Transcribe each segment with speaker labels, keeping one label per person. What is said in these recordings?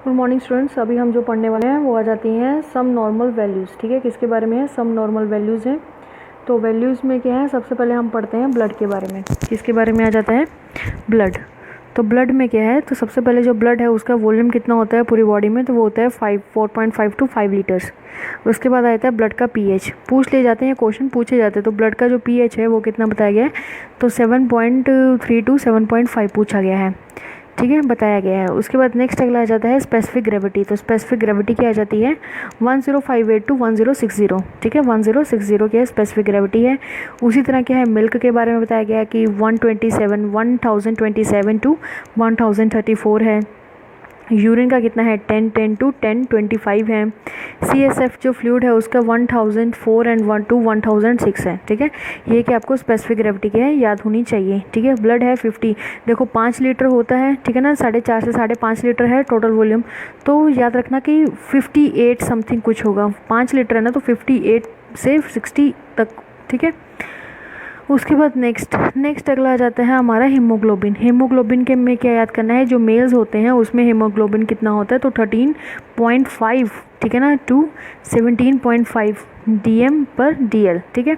Speaker 1: Good morning students. अभी हम जो पढ़ने वाले हैं वो आ जाती हैं सम नॉर्मल वैल्यूज़। ठीक है, किसके बारे में है? सम नॉर्मल वैल्यूज़ हैं। तो वैल्यूज़ में क्या है, सबसे पहले हम पढ़ते हैं ब्लड के बारे में। किसके बारे में आ जाता है? ब्लड। तो ब्लड में क्या है, तो सबसे पहले जो ब्लड है उसका वॉल्यूम कितना होता है पूरी बॉडी में, तो वो होता है 4.5 टू 5 लीटर्स। उसके बाद आता है ब्लड का पीएच। पूछ ले जाते हैं, क्वेश्चन पूछे जाते हैं। तो ब्लड का जो पीएच है वो कितना बताया गया है, तो 7.3 टू 7.5 पूछा गया है। ठीक है, बताया गया है। उसके बाद नेक्स्ट अगला आ जाता है स्पेसिफिक ग्रेविटी। तो स्पेसिफिक ग्रेविटी क्या आ जाती है? 1058 टू 1060। ठीक है, 1060 क्या है, स्पेसिफिक ग्रेविटी है। उसी तरह क्या है, मिल्क के बारे में बताया गया है कि 1027 टू 1034 है। यूरिन का कितना है, 1010 टू 1025 है। CSF जो फ्लूइड है उसका 1004 एंड 1 टू 1006 है। ठीक है, ये कि आपको स्पेसिफिक ग्रेविटी के है, याद होनी चाहिए। ठीक है, ब्लड है 50, देखो 5 लीटर होता है। ठीक है ना, 4.5 से 5.5 लीटर है टोटल वॉल्यूम। तो याद रखना कि 58 समथिंग कुछ होगा। 5 लीटर है ना, तो 58 से 60 तक। ठीक है, उसके बाद नेक्स्ट अगला आ जाता है हमारा हीमोग्लोबिन। हीमोग्लोबिन के में क्या याद करना है, जो मेल्स होते हैं उसमें हीमोग्लोबिन कितना होता है, तो 13.5, ठीक है ना, टू 17.5 DM पर DL। ठीक है,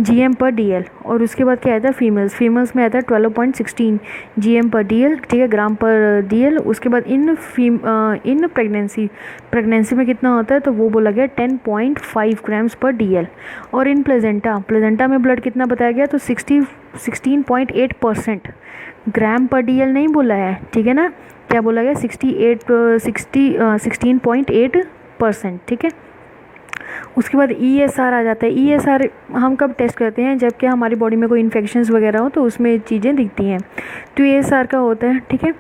Speaker 1: GM पर DL। और उसके बाद क्या आता है फीमेल्स में आता है 12.16 GM पर DL। ठीक है, ग्राम पर DL। उसके बाद इन प्रेगनेंसी में कितना होता है, तो वो बोला गया 10.5 ग्राम्स पर DL। और इन प्लेजेंटा में ब्लड कितना बताया गया, तो 16.8% ग्राम पर DL नहीं बोला है। ठीक है ना, क्या बोला गया, 16.8%। ठीक है, उसके बाद ESR आ जाता है। ESR हम कब टेस्ट करते हैं, जबकि हमारी बॉडी में कोई इन्फेक्शंस वगैरह हो तो उसमें चीज़ें दिखती हैं। तो ESR का होता है, ठीक है,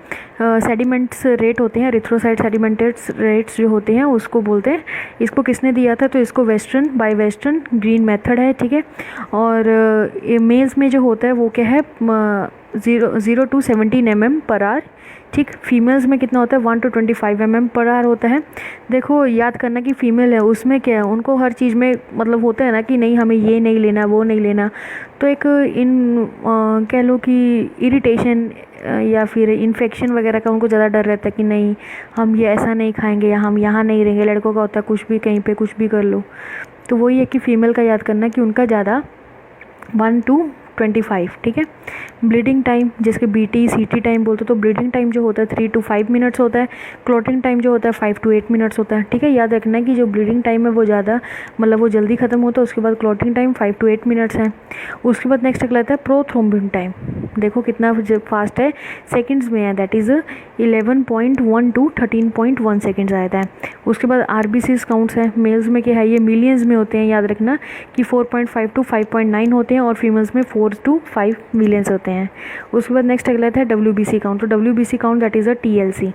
Speaker 1: सेडिमेंट्स रेट होते हैं, एरिथ्रोसाइट सेडिमेंट्स रेट्स जो होते हैं उसको बोलते हैं। इसको किसने दिया था, तो इसको बाय वेस्टर्न ग्रीन मेथड है। ठीक है, और मेल्स में जो होता है वो क्या है, 0 टू 17 mm पर आर। ठीक, फीमेल्स में कितना होता है, 1 टू 25 mm पर आर होता है। देखो याद करना कि फीमेल है उसमें क्या है, उनको हर चीज़ में मतलब होता है ना कि नहीं हमें ये नहीं लेना वो नहीं लेना। तो एक कह लो कि इरिटेशन या फिर इन्फेक्शन वगैरह का उनको ज़्यादा डर रहता है कि नहीं हम ये ऐसा नहीं खाएंगे या हम यहाँ नहीं रहेंगे। लड़कों का होता है कुछ भी कहीं पे कुछ भी कर लो। तो वही है कि फ़ीमेल का याद करना कि उनका ज़्यादा 1 टू 25। ठीक है, ब्लीडिंग टाइम जिसके BT CT टाइम बोलते, तो ब्लीडिंग टाइम जो होता है 3 टू 5 मिनट्स होता है। क्लॉटिंग टाइम जो होता है 5 टू 8 मिनट्स होता है। ठीक है, याद रखना है कि जो ब्लीडिंग टाइम है वो ज़्यादा मतलब वो जल्दी ख़त्म होता है। उसके बाद क्लॉटिंग टाइम 5 टू 8 मिनट्स है। उसके बाद नेक्स्ट अगला आता है प्रोथ्रोम्बिन टाइम। देखो कितना फास्ट है, सेकेंड्स में है, दैट इज़ 11.1 टू 13.1 सेकेंड्स आता है। उसके बाद RBCs काउंट्स है। मेल्स में क्या है, ये मिलियंस में होते हैं, याद रखना कि 4.5 टू 5.9 होते हैं और फीमेल्स में 4 टू 5 मिलियंस होते हैं। उसके बाद नेक्स्ट अगला है WBC काउंट। तो WBC count that is a TLC।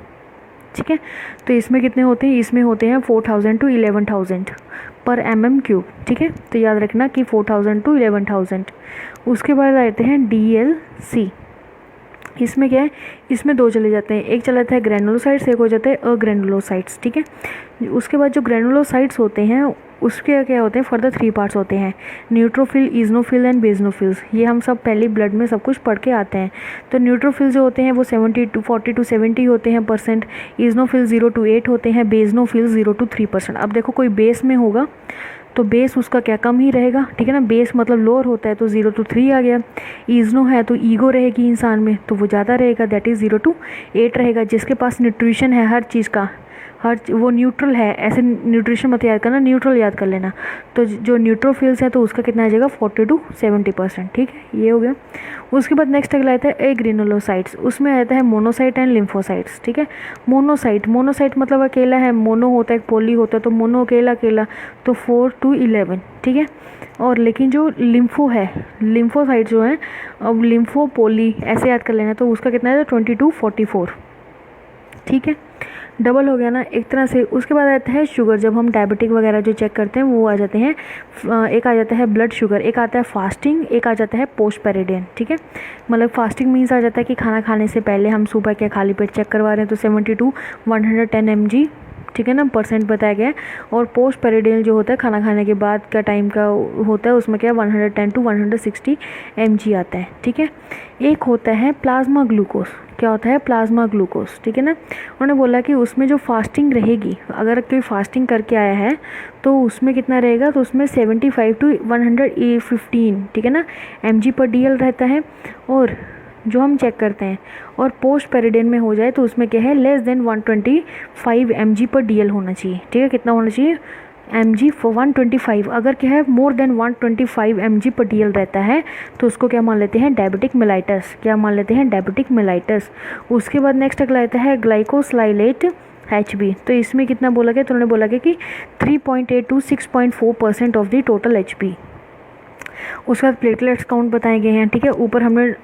Speaker 1: ठीक है, तो इसमें कितने होते हैं, इसमें होते हैं 4000 टू 11000 पर mm³। ठीक है, तो याद रखना कि 4000 टू 11000। उसके बाद आते हैं DLC। इसमें क्या है, इसमें 2 चले जाते हैं, एक चला जाता है ग्रैनुलोसाइट्स, एक हो जाता है अग्रैनुलोसाइट्स। ठीक है, उसके बाद जो ग्रैनुलोसाइट्स होते हैं उसके क्या होते हैं, फर्दर 3 पार्ट्स होते हैं, न्यूट्रोफिल, इजनोफिल एंड बेजनोफिल्स। ये हम सब पहले ब्लड में सब कुछ पढ़ के आते हैं। तो न्यूट्रोफिल जो होते हैं वो 40 टू 70 होते हैं %। इजनोफिल 0 टू 8 होते हैं। बेजनोफिल 0 टू 3%। अब देखो कोई बेस में होगा तो बेस उसका क्या कम ही रहेगा। ठीक है ना, बेस मतलब लोअर होता है तो 0 टू 3 आ गया। ईजनो है तो ईगो रहेगी इंसान में तो वो ज़्यादा रहेगा, दैट इज़ 0 टू 8 रहेगा। जिसके पास न्यूट्रिशन है हर चीज़ का, वो न्यूट्रल है, ऐसे न्यूट्रिशन मत याद करना, न्यूट्रल याद कर लेना। तो जो न्यूट्रोफिल्स है तो उसका कितना आ जाएगा, 40 टू 70%। ठीक है, ये हो गया। उसके बाद नेक्स्ट अगला आता है एग्रेनुलोसाइट्स। उसमें आता है मोनोसाइट एंड लिम्फोसाइट्स। ठीक है, मोनोसाइट मतलब अकेला है, मोनो होता है, पोली होता है, तो मोनो अकेला तो 4 टू 11। ठीक है, और लेकिन जो लिम्फोसाइट जो है, अब लिम्फोपोली ऐसे याद कर लेना, तो उसका कितना है, 20 टू 44। ठीक है, डबल हो गया ना एक तरह से। उसके बाद आता है शुगर। जब हम डायबिटिक वगैरह जो चेक करते हैं वो आ जाते हैं, एक आ जाता है ब्लड शुगर, एक आता है फास्टिंग, एक आ जाता है पोस्ट पेरिडियन। ठीक है, मतलब फास्टिंग मीन्स आ जाता है कि खाना खाने से पहले हम सुबह क्या खाली पेट चेक करवा रहे हैं, तो 70 टू 110 mg ठीक है ना, परसेंट बताया गया है। और पोस्ट पेरिडियल जो होता है खाना खाने के बाद का टाइम का होता है, उसमें क्या 110 to 160 mg आता है, ठीक है। एक होता है प्लाज्मा ग्लूकोज, क्या होता है प्लाज्मा ग्लूकोज, ठीक है ना। उन्होंने बोला कि उसमें जो फास्टिंग रहेगी, अगर कोई फास्टिंग करके आया है तो उसमें कितना रहेगा, तो उसमें 75 to 115, ठीक है ना, mg/dl रहता है। और जो हम चेक करते हैं और पोस्ट पेरिडियन में हो जाए तो उसमें क्या है लेस देन 125 mg/dl होना चाहिए, ठीक है। कितना होना चाहिए mg for 125। अगर क्या है मोर देन 125 mg/dl रहता है तो उसको क्या मान लेते हैं डायबिटिक मेलाइटस, क्या मान लेते हैं डायबिटिक मेलाइटस। उसके बाद नेक्स्ट अगला आता है ग्लाइकोसाइलेट HB। तो इसमें कितना बोला गया, तो उन्होंने बोला गया कि 3.8 to 6.4% of the total HB। उसके बाद प्लेटलेट्स काउंट बताए गए हैं, ठीक है। ऊपर हमने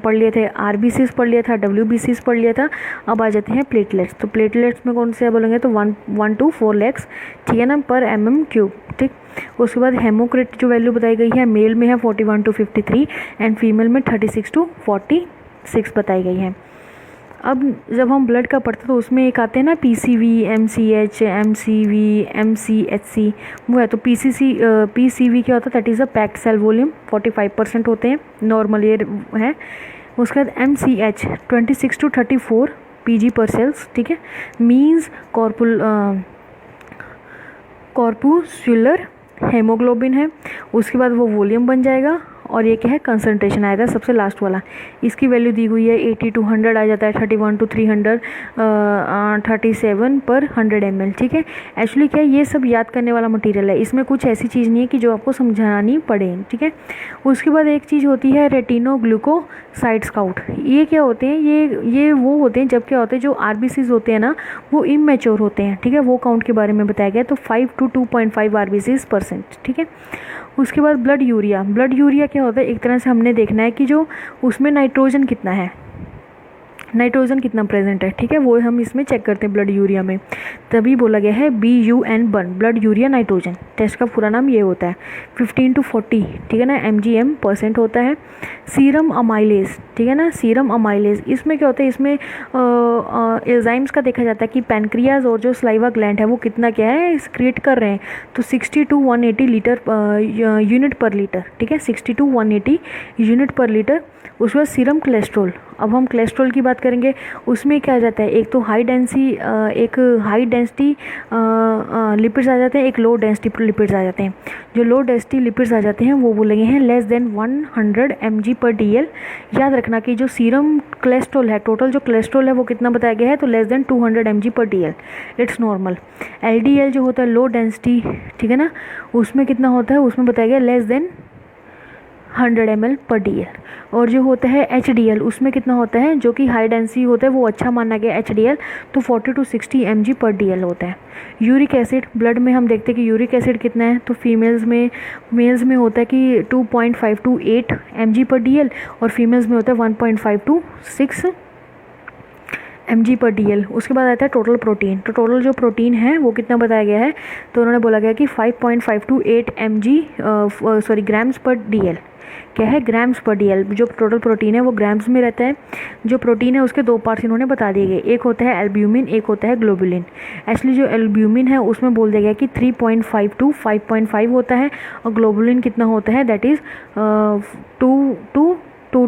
Speaker 1: पढ़ लिए थे RBCs पढ़ लिया था, WBCs पढ़ लिया था, अब आ जाते हैं प्लेटलेट्स। तो प्लेटलेट्स में कौन से बोलेंगे तो 1 to 4 lakhs, ठीक है ना, पर mm³, ठीक। उसके बाद हेमोक्रिट जो वैल्यू बताई गई है, मेल में है 41 to 53 एंड फीमेल में 36 to 46 बताई गई है। अब जब हम ब्लड का पढ़ते तो उसमें एक आते हैं ना PCV, MCH, MCV, MCHC, वो है। तो PCV क्या होता है, that is a packed cell volume, 45% होते हैं, नॉर्मल ये है। उसके बाद MCH 26 to 34 pg/cells, ठीक है, मीन्स कॉर्पुस्कुलर हेमोग्लोबिन है। उसके बाद वो वॉल्यूम बन जाएगा और ये क्या है कंसंट्रेशन आया था सबसे लास्ट वाला। इसकी वैल्यू दी हुई है 80 to 100 आ जाता है, 31 to 337 पर 100 ml, ठीक है। एक्चुअली क्या है ये सब याद करने वाला मटेरियल है, इसमें कुछ ऐसी चीज़ नहीं है कि जो आपको समझानी पड़े, ठीक है। उसके बाद एक चीज़ होती है रेटिनोग्लूकोसाइड्स काउंट। ये क्या होते हैं, ये वो होते हैं जब क्या होते हैं जो RBCs होते हैं ना वो इमेच्योर होते हैं, ठीक है। वो काउंट के बारे में बताया गया, तो 5 to 2.5 RBCs%, ठीक है। उसके बाद ब्लड यूरिया क्या होता है, एक तरह से हमने देखना है कि जो उसमें नाइट्रोजन कितना है, नाइट्रोजन कितना प्रेजेंट है, ठीक है, वो हम इसमें चेक करते हैं ब्लड यूरिया में। तभी बोला गया है BUN blood urea nitrogen. Test का पूरा नाम ये होता है। 15 to 40, ठीक है ना, mg/m% होता है। सीरम अमाइलेज, ठीक है ना, सीरम अमाइलेज इसमें क्या होता है, इसमें एंजाइम्स का देखा जाता है कि पैनक्रियाज और जो स्लाइवा ग्लैंड है वो कितना क्या है क्रिएट कर रहे हैं। तो 60 to 180 यूनिट पर लीटर, ठीक है, 60 to 180 यूनिट पर लीटर। उसके बाद सीरम कोलेस्ट्रॉल। अब हम कोलेस्ट्रॉल की बात करेंगे, उसमें क्या आ जाता है, एक तो हाई डेंसिटी लिपिड्स आ जाते हैं, एक लो डेंसिटी लिपिड्स आ जाते हैं। जो लो डेंसिटी लिपिड्स आ जाते हैं वो बोलेंगे हैं लेस देन 100 mg/dl। याद रखना कि जो सीरम कोलेस्ट्रॉल है, टोटल जो कोलेस्ट्रॉल है वो कितना बताया गया है, तो less than 200 mg/dl, it's normal. LDL जो होता है लो डेंसिटी, ठीक है ना, उसमें कितना होता है, उसमें बताया गया लेस देन 100 ml/dl। और जो होता है HDL उसमें कितना होता है, जो कि हाई डेंसिटी होता है वो अच्छा माना गया HDL, तो 40 to 60 mg/dl होता है। यूरिक एसिड ब्लड में हम देखते हैं कि यूरिक एसिड कितना है, तो मेल्स में होता है कि 2.5 to 8 mg/dl और फीमेल्स में होता है 1.5 to 6 mg/dl। उसके बाद आता है टोटल प्रोटीन। तो टोटल जो प्रोटीन है वो कितना बताया गया है, तो उन्होंने बोला गया कि 5.5 to 8 grams/dl। क्या है grams/dl। जो टोटल प्रोटीन है वो ग्राम्स में रहता है। जो प्रोटीन है उसके दो पार्ट्स इन्होंने बता दिए गए, एक होता है एल्ब्यूमिन, एक होता है ग्लोबुलिन। एक्चुअली जो एल्ब्यूमिन है उसमें बोल दिया गया कि 3.5 to 5.5 होता है और ग्लोबुलिन कितना होता है, दैट इज़ 2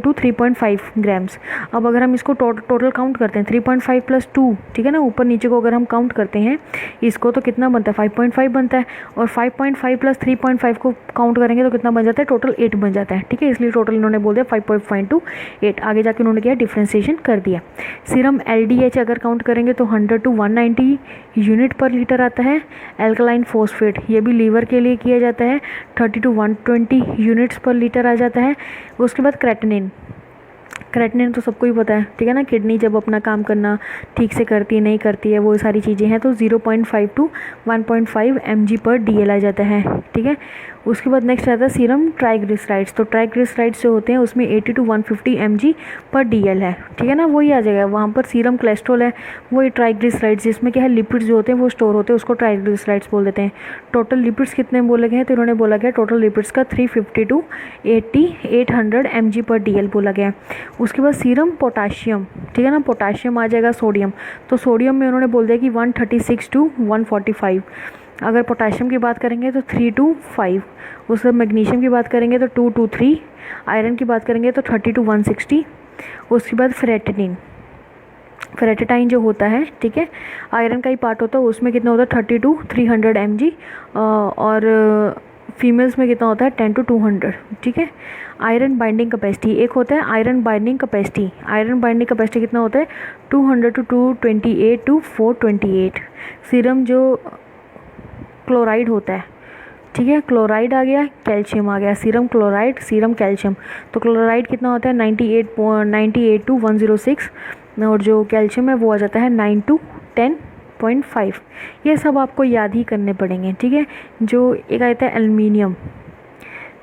Speaker 1: to 3.5 ग्राम्स। अब अगर हम इसको टोटल काउंट करते हैं 3.5 + 2, ठीक है ना, ऊपर नीचे को अगर हम काउंट करते हैं इसको तो कितना बनता है 5.5 बनता है, और 5.5 + 3.5 को काउंट करेंगे तो कितना बन जाता है, टोटल 8 बन जाता है, ठीक है। इसलिए टोटल इन्होंने बोल दिया 5.5 to 8। आगे जाके उन्होंने क्या डिफ्रेंसिएशन कर दिया। सीरम LDH अगर काउंट करेंगे तो 100 to 190 यूनिट पर लीटर आता है। एल्कलाइन फॉस्फेट ये भी लीवर के लिए किया जाता है, 30 to 120 यूनिट्स पर लीटर आ जाता है। उसके बाद क्रेटिनिन तो सबको ही पता है, ठीक है ना, किडनी जब अपना काम करना ठीक से करती है नहीं करती है वो सारी चीज़ें हैं, तो 0.5 to 1.5 mg/dl आ जाता है, ठीक है। उसके बाद नेक्स्ट आता है सीरम ट्राइग्लिसराइड्स। तो ट्राइग्लिसराइड्स जो होते हैं उसमें 80 to 150 mg/dl है, ठीक है ना, वही आ जाएगा। वहाँ पर सीरम कोलेस्ट्रॉल है, वही ट्राइग्लिसराइड्स, जिसमें क्या है लिपिड्स जो होते हैं वो स्टोर होते हैं, उसको ट्राइग्लिसराइड्स बोल देते हैं। टोटल लिपिड्स कितने बोले गए हैं, तो इन्होंने बोला गया टोटल लिपिड्स का 350 to 800 mg/dl बोला गया। उसके बाद सीरम पोटाशियम, ठीक है ना, पोटाशियम आ जाएगा, सोडियम, तो सोडियम में उन्होंने बोल दिया कि 136 to 145। अगर पोटाशियम की बात करेंगे तो 3 to 5। उसके मैग्नीशियम की बात करेंगे तो 2 to 3। आयरन की बात करेंगे तो 30 to 160। उसके बाद फेरेटिनिन, फेरेटिटाइन जो होता है, ठीक है, आयरन का ही पार्ट होता है, उसमें कितना होता है 30 to 300 mg, और फीमेल्स में कितना होता है 10 to 200, ठीक है। आयरन बाइंडिंग कैपेसिटी, एक होता है iron binding capacity, iron binding capacity कितना होता है 200 to 228 to 428। सीरम जो क्लोराइड होता है, ठीक है, क्लोराइड आ गया, कैल्शियम आ गया, सीरम क्लोराइड, सीरम कैल्शियम। तो क्लोराइड कितना होता है 98 to 106, और जो कैल्शियम है वो आ जाता है 9 to 10.5। ये सब आपको याद ही करने पड़ेंगे, ठीक है। जो एक आता है एल्युमिनियम,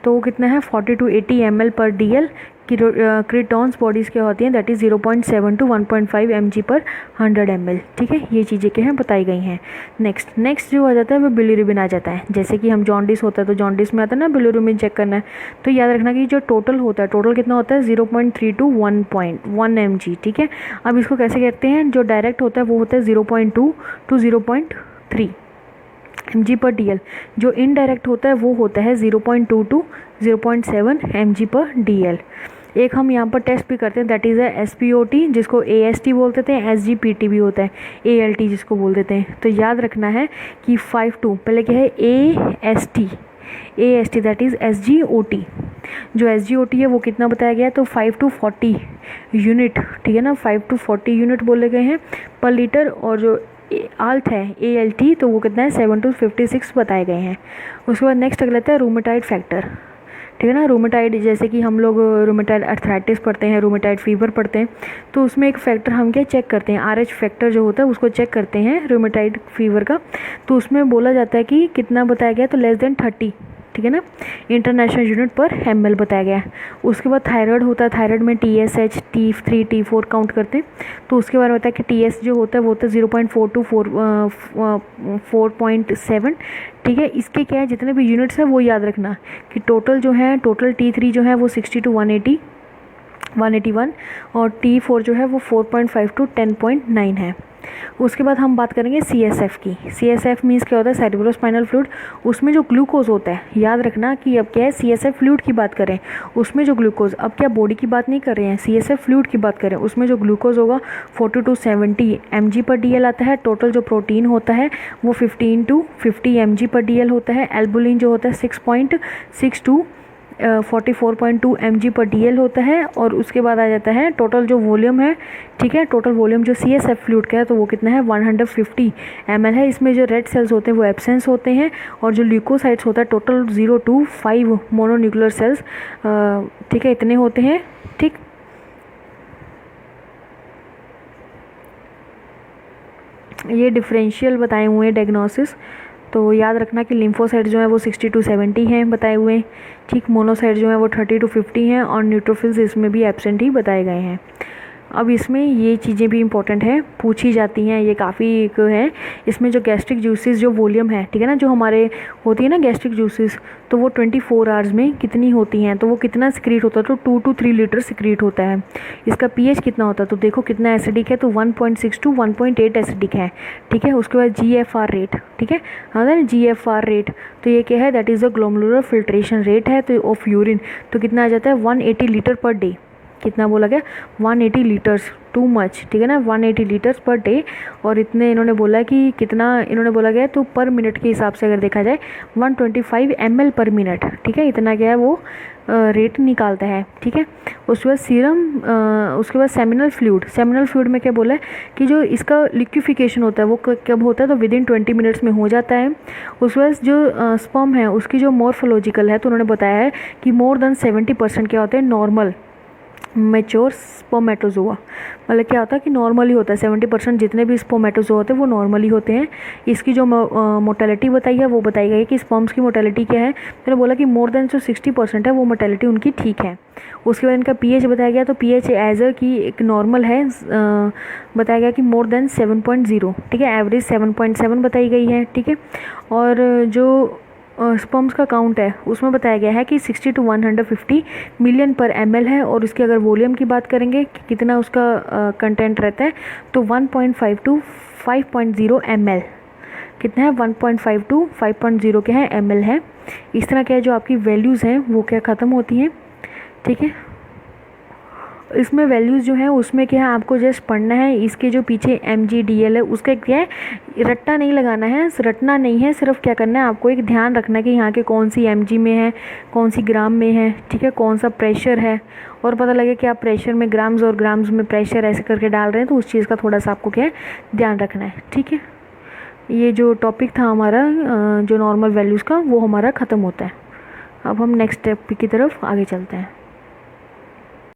Speaker 1: तो वो कितना है 40 to 80 ml पर DL। क्रिटॉन्स बॉडीज़ क्या होती हैं, दैट इज़ 0.7 to 1.5 mg पर 100 ml, ठीक है। ये चीज़ें क्या हैं बताई गई हैं। नेक्स्ट जो आ जाता है वो बिलीरुबिन आ जाता है। जैसे कि हम जॉन्डिस होता है तो जॉन्डिस में आता है ना बिलीरुबिन चेक करना है, तो याद रखना कि जो टोटल होता है, टोटल कितना होता है 0.3 to 1.1 mg, ठीक है। अब इसको कैसे कहते हैं, जो डायरेक्ट होता है वो होता है 0.2 to 0.3 mg पर DL। जो इनडायरेक्ट होता है वो होता है 0.2 to 0.7 mg पर DL। एक हम यहाँ पर टेस्ट भी करते हैं, दैट इज़ SPOT, जिसको AST बोल देते हैं, SGPT भी होता है, ALT जिसको बोल देते हैं। तो याद रखना है कि 5 पहले क्या है AST दैट इज़ SGOT। जो SGOT है वो कितना बताया गया है, तो 5 to 40 यूनिट, ठीक है ना, 5 to 40 यूनिट बोले गए हैं पर लीटर। और जो आल्ट है ALT, तो वो कितना है 7 to 56 बताए गए हैं। उसके बाद नेक्स्ट अगला आता है रूमेटाइड फैक्टर, ठीक है ना। रूमेटाइड, जैसे कि हम लोग रूमेटाइड अर्थराइटिस पढ़ते हैं, रूमेटाइड फीवर पढ़ते हैं, तो उसमें एक फैक्टर हम क्या चेक करते हैं, RH फैक्टर जो होता है उसको चेक करते हैं रूमेटाइड फीवर का। तो उसमें बोला जाता है कि कितना बताया गया, तो लेस देन 30, ठीक है ना, इंटरनेशनल यूनिट पर ml बताया गया है। उसके बाद थायराइड होता है, थायराइड में TSH, T3, T4 काउंट करते हैं। तो उसके बाद होता है कि TS जो होता है वो होता है 0.4 to 4.7, ठीक है। इसके क्या है, जितने भी यूनिट्स हैं वो याद रखना कि टोटल जो है, टोटल T3 जो है वो 60 to 181, और T4 जो है वो 4.5 to 10.9 है। उसके बाद हम बात करेंगे CSF की। CSF मीन्स क्या होता है, सेरेब्रोस्पाइनल फ्लूइड। उसमें जो ग्लूकोज होता है, याद रखना कि अब क्या है CSF फ्लूइड की बात करें, उसमें जो ग्लूकोज, अब क्या बॉडी की बात नहीं कर रहे हैं, CSF फ्लूइड की बात करें, उसमें जो ग्लूकोज होगा 40 to 70 mg पर DL आता है। टोटल जो प्रोटीन होता है वो 15 to 50 mg पर DL होता है। एल्बुलिन जो होता है 6.6 to 44.2 mg पर DL होता है। और उसके बाद आ जाता है टोटल जो वॉल्यूम है, ठीक है, टोटल वॉल्यूम जो CSF फ्लूइड का है तो वो कितना है 150 ml है। इसमें जो रेड सेल्स होते हैं वो एब्सेंस होते हैं, और जो ल्यूकोसाइट्स होता है टोटल 0 to 5 मोनोन्यूक्लियर सेल्स, ठीक है, इतने होते हैं, ठीक। ये डिफरेंशियल बताए हुए हैं डायग्नोसिस। तो याद रखना कि लिम्फोसाइट जो है वो 60 to 70 हैं बताए हुए, ठीक। मोनोसाइट जो है वो 30 to 50 हैं, और न्यूट्रोफिल्स इसमें भी एब्सेंट ही बताए गए हैं। अब इसमें ये चीज़ें भी इंपॉर्टेंट हैं, पूछी जाती हैं, ये काफ़ी एक है। इसमें जो गैस्ट्रिक जूसेस जो वॉल्यूम है, ठीक है ना, जो हमारे होती है ना गैस्ट्रिक जूसेस, तो वो 24 आवर्स में कितनी होती हैं, तो वो कितना सिक्रीट होता है, तो 2 to 3 लीटर सिक्रीट होता है। इसका pH कितना होता है, तो देखो कितना एसिडिक है, तो 1.6 to 1.8 एसिडिक है, ठीक है। उसके बाद GFR रेट, ठीक है, हाँ ना, GFR रेट, तो ये क्या है, that is a glomerular filtration rate है, तो ऑफ यूरिन, तो कितना आ जाता है 180 लीटर पर डे। कितना बोला गया 180 लीटर्स, टू मच, ठीक है ना, 180 लीटर्स पर डे। और इतने इन्होंने बोला कि कितना इन्होंने बोला गया, तो पर मिनट के हिसाब से अगर देखा जाए 125 ml पर मिनट, ठीक है, इतना क्या है वो रेट निकालता है, ठीक है। उसके बाद सीरम, उसके बाद सेमिनल फ्लूइड। सेमिनल फ्लूइड में क्या बोला है कि जो इसका लिक्विफिकेशन होता है वो कब होता है, तो विदिन 20 मिनट्स में हो जाता है। उसके बाद जो स्पर्म है उसकी जो मॉर्फोलॉजिकल है, तो उन्होंने बताया है कि मोर देन 70% क्या होते हैं नॉर्मल मेच्योर स्पर्मेटोजोआ। मतलब क्या होता है कि नॉर्मली होता है, 70% जितने भी स्पर्मेटोजोआ होते हैं वो नॉर्मली होते हैं। इसकी जो मोर्टेलिटी बताई है वो बताई गई है कि स्पर्म्स की मोर्टेलिटी क्या है, मैंने बोला कि मोर देन जो 60% है वो मोर्टेलिटी उनकी ठीक है। उसके बाद इनका pH बताया गया, तो pH एज अ कि एक नॉर्मल है, बताया गया कि मोर देन 7.0, ठीक है, एवरेज 7.7 बताई गई है, ठीक है। और जो स्पर्म्स का काउंट है उसमें बताया गया है कि 60 to 150 मिलियन पर ml है। और उसकी अगर वॉल्यूम की बात करेंगे कि कितना उसका कंटेंट रहता है तो 1.5 to 5.0 ml। कितना है? 1.5 to 5.0 क्या है? ml है। इस तरह क्या है जो आपकी वैल्यूज़ हैं वो क्या ख़त्म होती हैं, ठीक है। इसमें वैल्यूज़ जो है उसमें क्या है आपको जस्ट पढ़ना है। इसके जो पीछे MGDL है उसका क्या है, रट्टा नहीं लगाना है, रटना नहीं है, सिर्फ क्या करना है आपको एक ध्यान रखना है कि यहाँ के कौन सी MG में है, कौन सी ग्राम में है, ठीक है, कौन सा प्रेशर है। और पता लगे कि आप प्रेशर में ग्राम्स और ग्राम्स में प्रेशर ऐसे करके डाल रहे हैं तो उस चीज़ का थोड़ा सा आपको क्या है ध्यान रखना है, ठीक है। ये जो टॉपिक था हमारा जो नॉर्मल वैल्यूज़ का वो हमारा ख़त्म होता है। अब हम नेक्स्ट स्टेप की तरफ आगे चलते हैं।